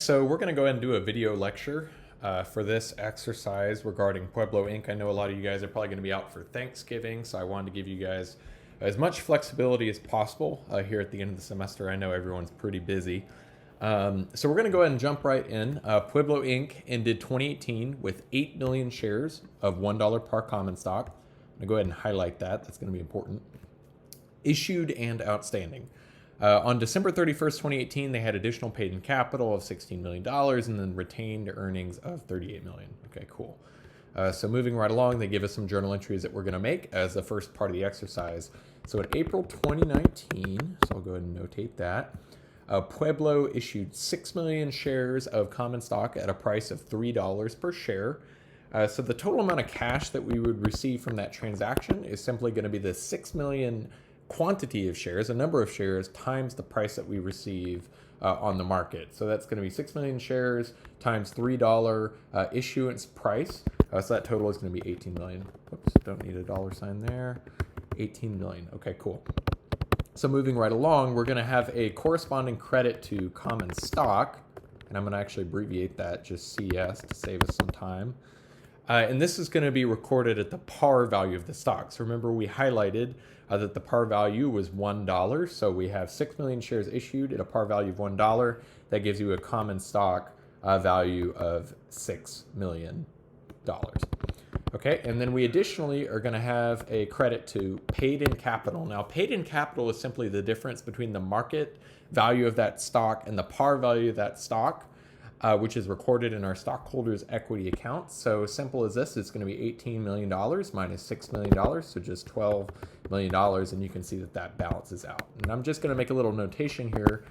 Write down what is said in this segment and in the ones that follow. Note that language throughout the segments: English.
So we're going to go ahead and do a video lecture for this exercise regarding Pueblo Inc. I know a lot of you guys are probably going to be out for Thanksgiving, so I wanted to give you guys as much flexibility as possible here at the end of the semester. I know everyone's pretty busy. So we're going to go ahead and jump right in. Pueblo Inc. ended 2018 with 8 million shares of $1 par common stock. I'm going to go ahead and highlight that. That's going to be important. Issued and outstanding. On December 31st, 2018, they had additional paid-in capital of $16 million and then retained earnings of $38 million. Okay, cool. So moving right along, they give us some journal entries that we're going to make as the first part of the exercise. So in April 2019, so I'll go ahead and notate that, Pueblo issued 6 million shares of common stock at a price of $3 per share. So the total amount of cash that we would receive from that transaction is simply going to be the 6 million quantity of shares, a number of shares, times the price that we receive on the market. So that's going to be 6 million shares times $3 issuance price. So that total is going to be 18 million. Whoops, don't need a dollar sign there. 18 million. Okay, cool. So moving right along, we're going to have a corresponding credit to common stock, and I'm going to actually abbreviate that just CS to save us some time. And this is going to be recorded at the par value of the stock. So remember, we highlighted that the par value was $1. So we have 6 million shares issued at a par value of $1. That gives you a common stock value of $6 million. Okay, and then we additionally are going to have a credit to paid-in capital. Now, paid-in capital is simply the difference between the market value of that stock and the par value of that stock, which is recorded in our stockholders' equity account. So simple as this, it's going to be $18 million minus $6 million, so just $12 million, and you can see that that balances out. And I'm just going to make a little notation here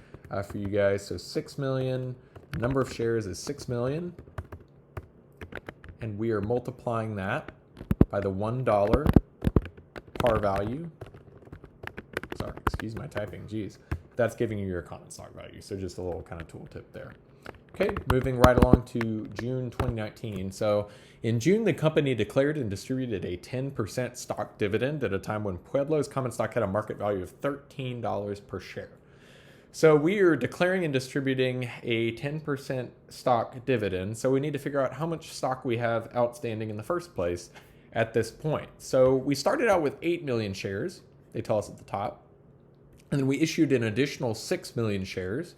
for you guys. So 6 million, the number of shares is 6 million, and we are multiplying that by the $1 par value. Sorry, excuse my typing, geez. That's giving you your common stock value, so just a little kind of tool tip there. Okay, moving right along to June 2019. So in June, the company declared and distributed a 10% stock dividend at a time when Pueblo's common stock had a market value of $13 per share. So we are declaring and distributing a 10% stock dividend. So we need to figure out how much stock we have outstanding in the first place at this point. So we started out with 8 million shares, they tell us at the top. And then we issued an additional 6 million shares.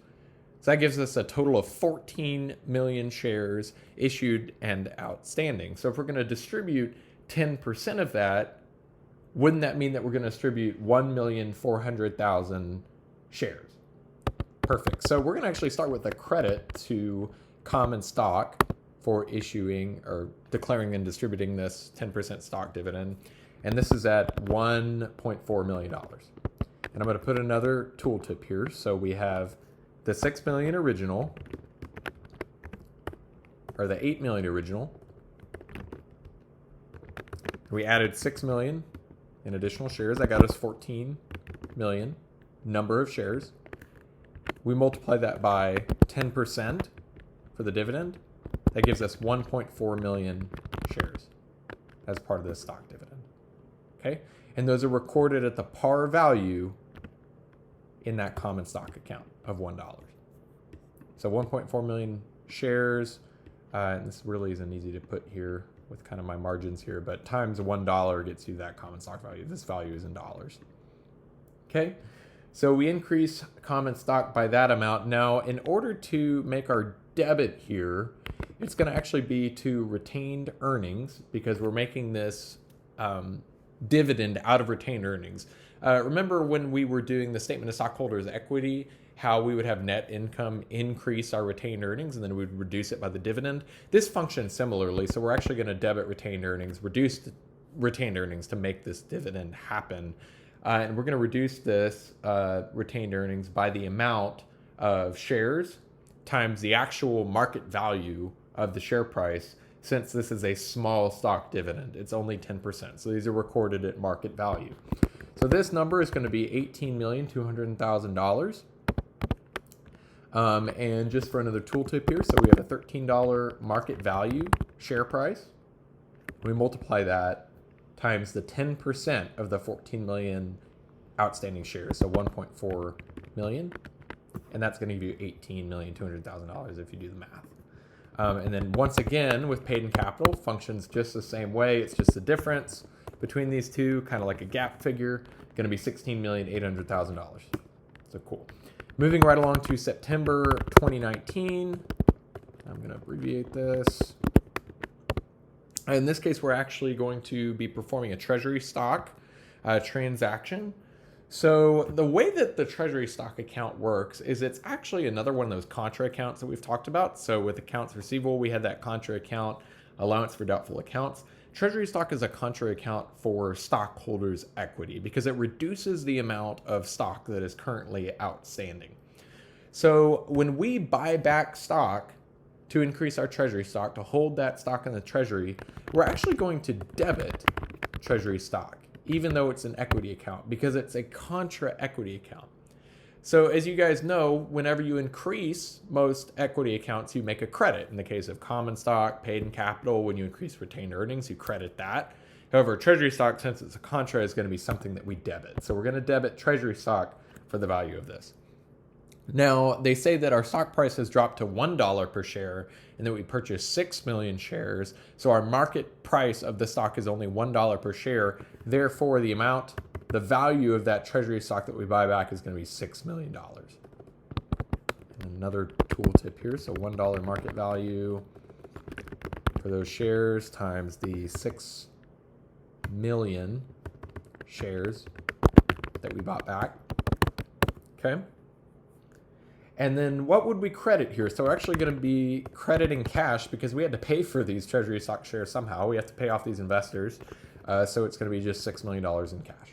So that gives us a total of 14 million shares issued and outstanding. So if we're going to distribute 10% of that, wouldn't that mean that we're going to distribute 1,400,000 shares? Perfect. So we're going to actually start with a credit to common stock for issuing or declaring and distributing this 10% stock dividend. And this is at $1.4 million. And I'm going to put another tooltip here. So we have the 6 million original, or the 8 million original. We added 6 million in additional shares. That got us 14 million number of shares. We multiply that by 10% for the dividend. That gives us 1.4 million shares as part of this stock dividend. Okay? And those are recorded at the par value in that common stock account of $1. So 1.4 million shares, and this really isn't easy to put here with kind of my margins here, but times $1 gets you that common stock value. This value is in dollars. Okay, so we increase common stock by that amount. Now, in order to make our debit here, it's going to actually be to retained earnings because we're making this dividend out of retained earnings. Remember when we were doing the statement of stockholders' equity, how we would have net income increase our retained earnings and then we would reduce it by the dividend? This functions similarly. So we're actually going to debit retained earnings, reduce retained earnings to make this dividend happen. And we're going to reduce this retained earnings by the amount of shares times the actual market value of the share price. Since this is a small stock dividend, it's only 10%. So these are recorded at market value. So this number is going to be $18,200,000. And just for another tooltip here, so we have a $13 market value share price. We multiply that times the 10% of the 14 million outstanding shares, so 1.4 million. and that's going to give you $18,200,000 if you do the math. And then once again, with paid in capital, functions just the same way. It's just the difference between these two, kind of like a gap figure, going to be $16,800,000. So cool. Moving right along to September 2019. I'm going to abbreviate this. In this case, we're actually going to be performing a treasury stock transaction. So the way that the treasury stock account works is it's actually another one of those contra accounts that we've talked about. So with accounts receivable, we had that contra account, allowance for doubtful accounts. Treasury stock is a contra account for stockholders' equity because it reduces the amount of stock that is currently outstanding. So when we buy back stock to increase our treasury stock, to hold that stock in the treasury, we're actually going to debit treasury stock, even though it's an equity account, because it's a contra equity account. So as you guys know, whenever you increase most equity accounts, you make a credit. In the case of common stock, paid in capital, when you increase retained earnings, you credit that. However, treasury stock, since it's a contra, is going to be something that we debit. So we're going to debit treasury stock for the value of this. Now, they say that our stock price has dropped to $1 per share and that we purchased 6 million shares. So our market price of the stock is only $1 per share. Therefore, the value of that treasury stock that we buy back is going to be $6 million. And another tool tip here. So $1 market value for those shares times the 6 million shares that we bought back. Okay. And then what would we credit here? So we're actually going to be crediting cash because we had to pay for these treasury stock shares somehow. We have to pay off these investors. So it's going to be just $6 million in cash.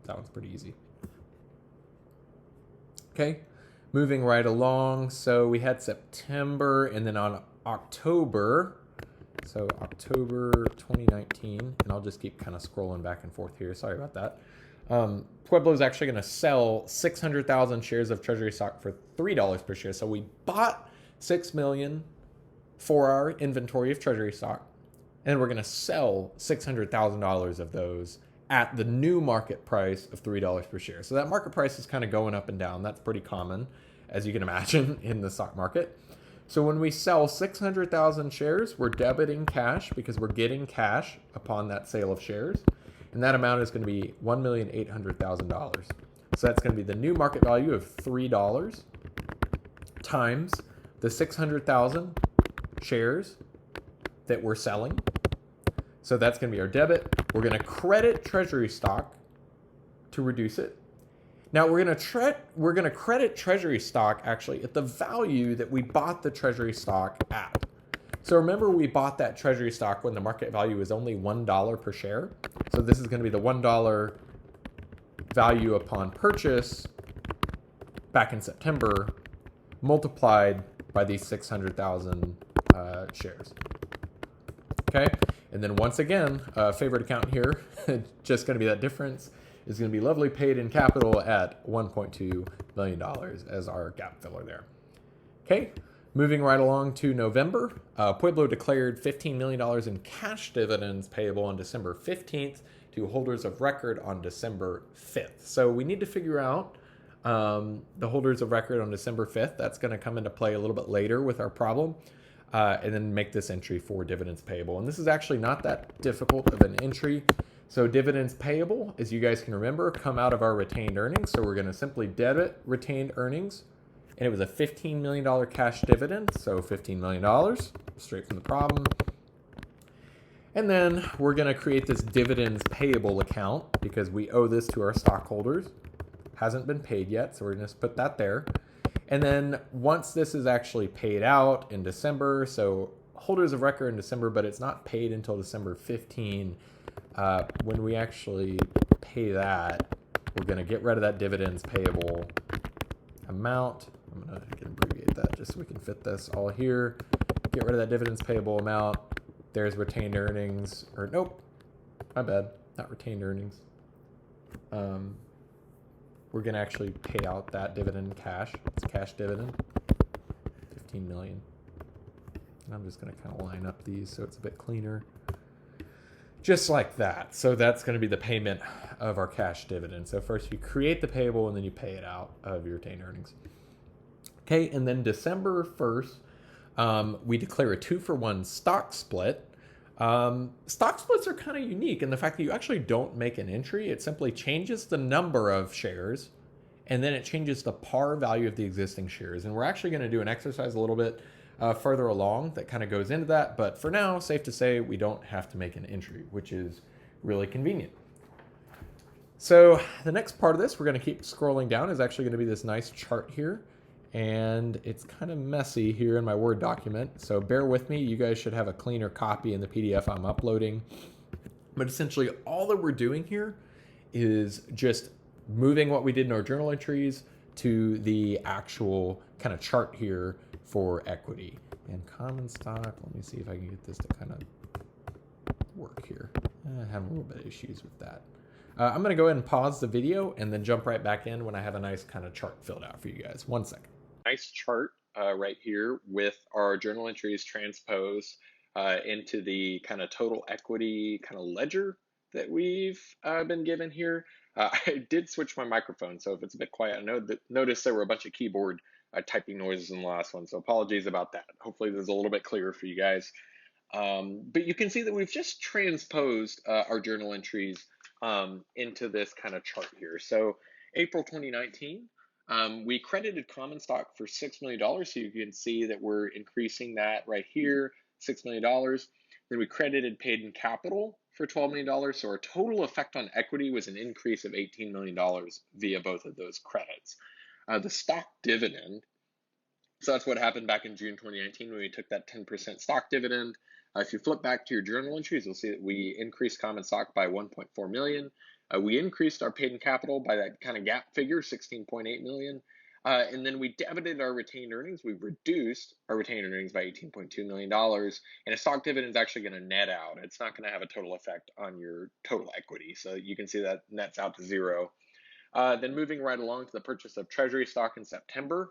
That one's pretty easy. Okay, moving right along. So we had September, and then on October, so October 2019, and I'll just keep kind of scrolling back and forth here. Sorry about that. Pueblo is actually going to sell 600,000 shares of treasury stock for $3 per share. So we bought 6 million for our inventory of treasury stock, and we're going to sell $600,000 of those at the new market price of $3 per share. So that market price is kind of going up and down. That's pretty common, as you can imagine, in the stock market. So when we sell 600,000 shares, we're debiting cash because we're getting cash upon that sale of shares. And that amount is going to be $1,800,000. So that's going to be the new market value of $3 times the 600,000 shares that we're selling. So that's going to be our debit. We're going to credit treasury stock to reduce it. Now we're going to credit treasury stock actually at the value that we bought the treasury stock at. So remember, we bought that treasury stock when the market value was only $1 per share. So this is going to be the $1 value upon purchase back in September multiplied by these 600,000 shares. Okay, and then once again, favorite account here, just going to be that difference, is going to be lovely paid in capital at $1.2 million as our gap filler there. Okay. Moving right along to November, Pueblo declared $15 million in cash dividends payable on December 15th to holders of record on December 5th. So we need to figure out the holders of record on December 5th. That's going to come into play a little bit later with our problem, and then make this entry for dividends payable. And this is actually not that difficult of an entry. So dividends payable, as you guys can remember, come out of our retained earnings. So we're going to simply debit retained earnings. And it was a $15 million cash dividend, so $15 million, straight from the problem. And then we're going to create this dividends payable account because we owe this to our stockholders. Hasn't been paid yet, so we're going to just put that there. And then once this is actually paid out in December, so holders of record in December, but it's not paid until December 15, when we actually pay that, we're going to get rid of that dividends payable amount. I'm going to abbreviate that just so we can fit this all here. Get rid of that dividends payable amount. There's retained earnings, or nope, my bad, not retained earnings. We're going to actually pay out that dividend cash. It's cash dividend, 15 million. And I'm just going to kind of line up these so it's a bit cleaner. Just like that. So that's going to be the payment of our cash dividend. So first you create the payable and then you pay it out of your retained earnings. Okay, and then December 1st, we declare a 2-for-1 stock split. Stock splits are kind of unique in the fact that you actually don't make an entry. It simply changes the number of shares, and then it changes the par value of the existing shares. And we're actually going to do an exercise a little bit further along that kind of goes into that. But for now, safe to say we don't have to make an entry, which is really convenient. So the next part of this, we're going to keep scrolling down, is actually going to be this nice chart here. And it's kind of messy here in my Word document, so bear with me. You guys should have a cleaner copy in the PDF I'm uploading. But essentially, all that we're doing here is just moving what we did in our journal entries to the actual kind of chart here for equity. And common stock, let me see if I can get this to kind of work here. I have a little bit of issues with that. I'm going to go ahead and pause the video and then jump right back in when I have a nice kind of chart filled out for you guys. 1 second. Nice chart right here with our journal entries transposed into the kind of total equity kind of ledger that we've been given here. I did switch my microphone, so if it's a bit quiet, notice there were a bunch of keyboard typing noises in the last one, so apologies about that. Hopefully this is a little bit clearer for you guys. But you can see that we've just transposed our journal entries into this kind of chart here. So April 2019, we credited common stock for $6 million. So you can see that we're increasing that right here, $6 million. Then we credited paid in capital for $12 million. So our total effect on equity was an increase of $18 million via both of those credits. The stock dividend, so that's what happened back in June 2019 when we took that 10% stock dividend. If you flip back to your journal entries, you'll see that we increased common stock by 1.4 million. We increased our paid in capital by that kind of gap figure, 16.8 million. And then we debited our retained earnings. We reduced our retained earnings by $18.2 million. And a stock dividend is actually going to net out. It's not going to have a total effect on your total equity. So you can see that nets out to zero. Then moving right along to the purchase of treasury stock in September.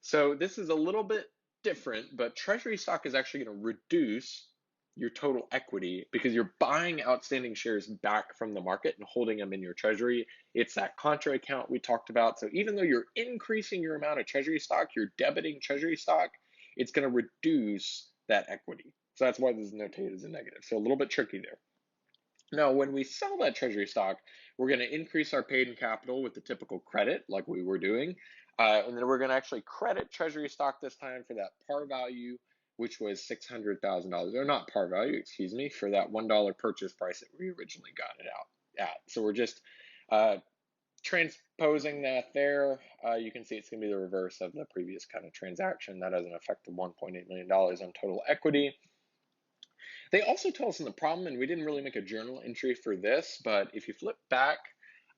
So this is a little bit different, but treasury stock is actually going to reduce your total equity because you're buying outstanding shares back from the market and holding them in your treasury. It's that contra account we talked about. So even though you're increasing your amount of treasury stock, you're debiting treasury stock, it's going to reduce that equity. So that's why this is notated as a negative. So a little bit tricky there. Now, when we sell that treasury stock, we're going to increase our paid in capital with the typical credit like we were doing. And then we're going to actually credit treasury stock this time for that par value, which was $600,000, or not par value, excuse me, for that $1 purchase price that we originally got it out at. So we're just transposing that there. You can see it's going to be the reverse of the previous kind of transaction. That has an effect of $1.8 million on total equity. They also tell us in the problem, and we didn't really make a journal entry for this, but if you flip back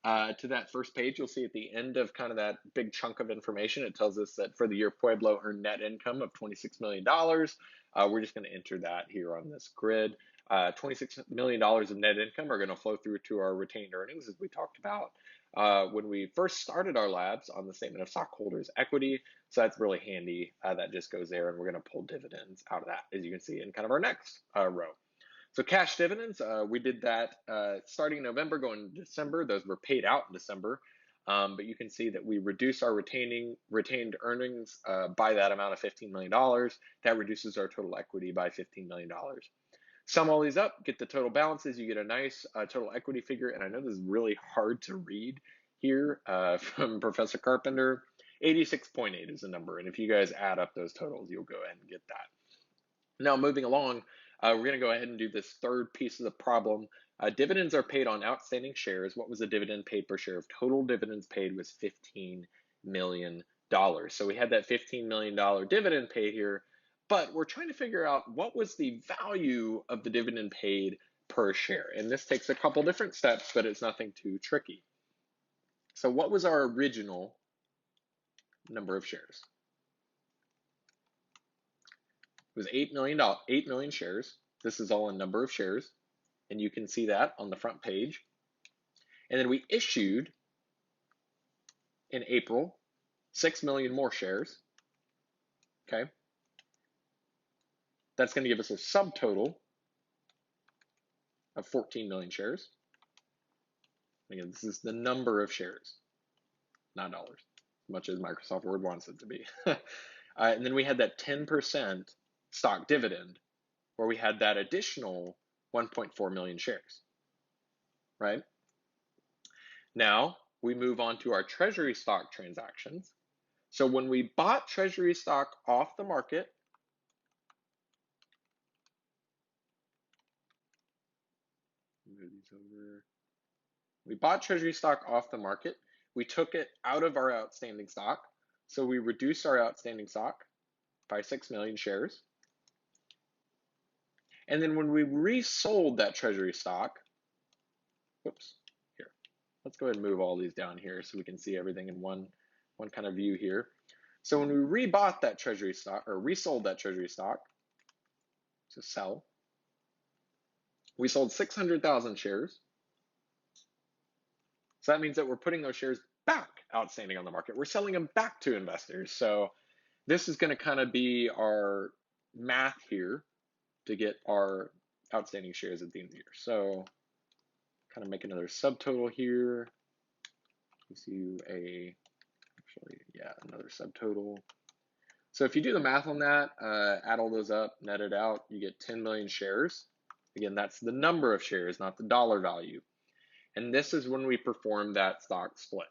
to that first page, you'll see at the end of kind of that big chunk of information, it tells us that for the year Pueblo earned net income of $26 million. We're just going to enter that here on this grid. $26 million of net income are going to flow through to our retained earnings, as we talked about when we first started our labs on the statement of stockholders' equity. So that's really handy. That just goes there, and we're going to pull dividends out of that, as you can see in kind of our next row. So cash dividends, we did that starting in November, going to December. Those were paid out in December. But you can see that we reduce our retained earnings by that amount of $15 million. That reduces our total equity by $15 million. Sum all these up, get the total balances, you get a nice total equity figure. And I know this is really hard to read here from Professor Carpenter. 86.8 is the number. And if you guys add up those totals, you'll go ahead and get that. Now, moving along, we're going to go ahead and do this third piece of the problem. Dividends are paid on outstanding shares. What was the dividend paid per share? Of total dividends paid was $15 million. So we had that $15 million dividend paid here, but we're trying to figure out what was the value of the dividend paid per share. And this takes a couple different steps, but it's nothing too tricky. So what was our original number of shares? It was 8 million shares. This is all in number of shares, and you can see that on the front page. And then we issued in April 6 million more shares. Okay, that's going to give us a subtotal of 14 million shares. Again, this is the number of shares, not dollars. much as Microsoft Word wants it to be. And then we had that 10% stock dividend, where we had that additional 1.4 million shares, right? Now we move on to our treasury stock transactions. So when we bought treasury stock off the market, move these over. We bought treasury stock off the market. We took it out of our outstanding stock. So we reduced our outstanding stock by 6 million shares. And then when we resold that treasury stock, whoops, here, let's go ahead and move all these down here so we can see everything in one kind of view here. So when we rebought that treasury stock, or resold that treasury stock, so sell, we sold 600,000 shares. So that means that we're putting those shares back outstanding on the market. We're selling them back to investors. So this is going to kind of be our math here to get our outstanding shares at the end of the year. So kind of make another subtotal here. Gives you another subtotal. So if you do the math on that, add all those up, net it out, you get 10 million shares. Again, that's the number of shares, not the dollar value. And this is when we perform that stock split.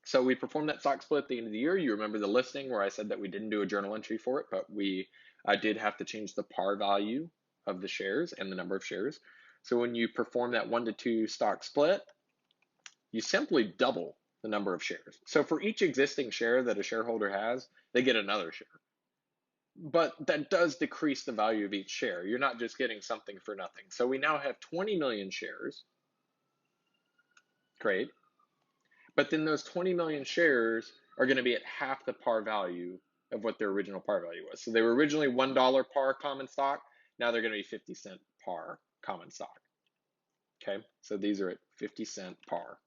So we performed that stock split at the end of the year. You remember the listing where I said that we didn't do a journal entry for it, but we did have to change the par value of the shares and the number of shares. So when you perform that 1-to-2 stock split, you simply double the number of shares. So for each existing share that a shareholder has, they get another share. But that does decrease the value of each share. You're not just getting something for nothing. So we now have 20 million shares. Great. But then those 20 million shares are going to be at half the par value of what their original par value was. So they were originally $1 par common stock. Now they're going to be 50-cent par common stock. Okay, so these are at 50-cent par.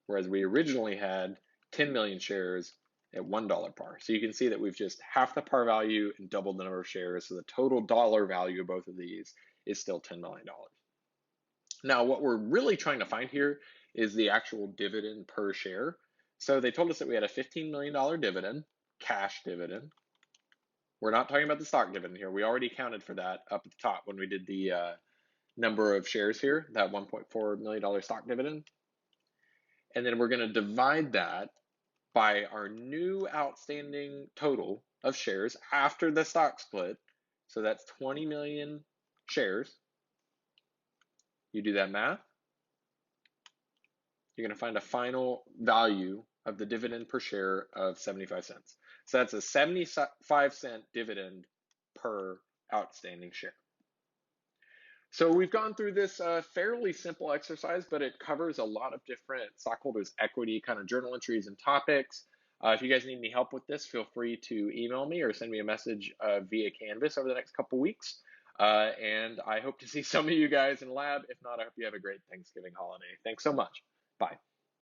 Whereas we originally had 10 million shares at $1 par. So you can see that we've just half the par value and doubled the number of shares. So the total dollar value of both of these is still $10 million. Now, what we're really trying to find here is the actual dividend per share. So they told us that we had a $15 million dividend, cash dividend. We're not talking about the stock dividend here. We already accounted for that up at the top when we did the number of shares here, that $1.4 million stock dividend. And then we're going to divide that by our new outstanding total of shares after the stock split. So that's 20 million shares. You do that math, you're going to find a final value of the dividend per share of 75 cents. So that's a 75-cent dividend per outstanding share. So we've gone through this fairly simple exercise, but it covers a lot of different stockholders' equity kind of journal entries and topics. If you guys need any help with this, feel free to email me or send me a message via Canvas over the next couple weeks. And I hope to see some of you guys in lab. If not, I hope you have a great Thanksgiving holiday. Thanks so much. Bye.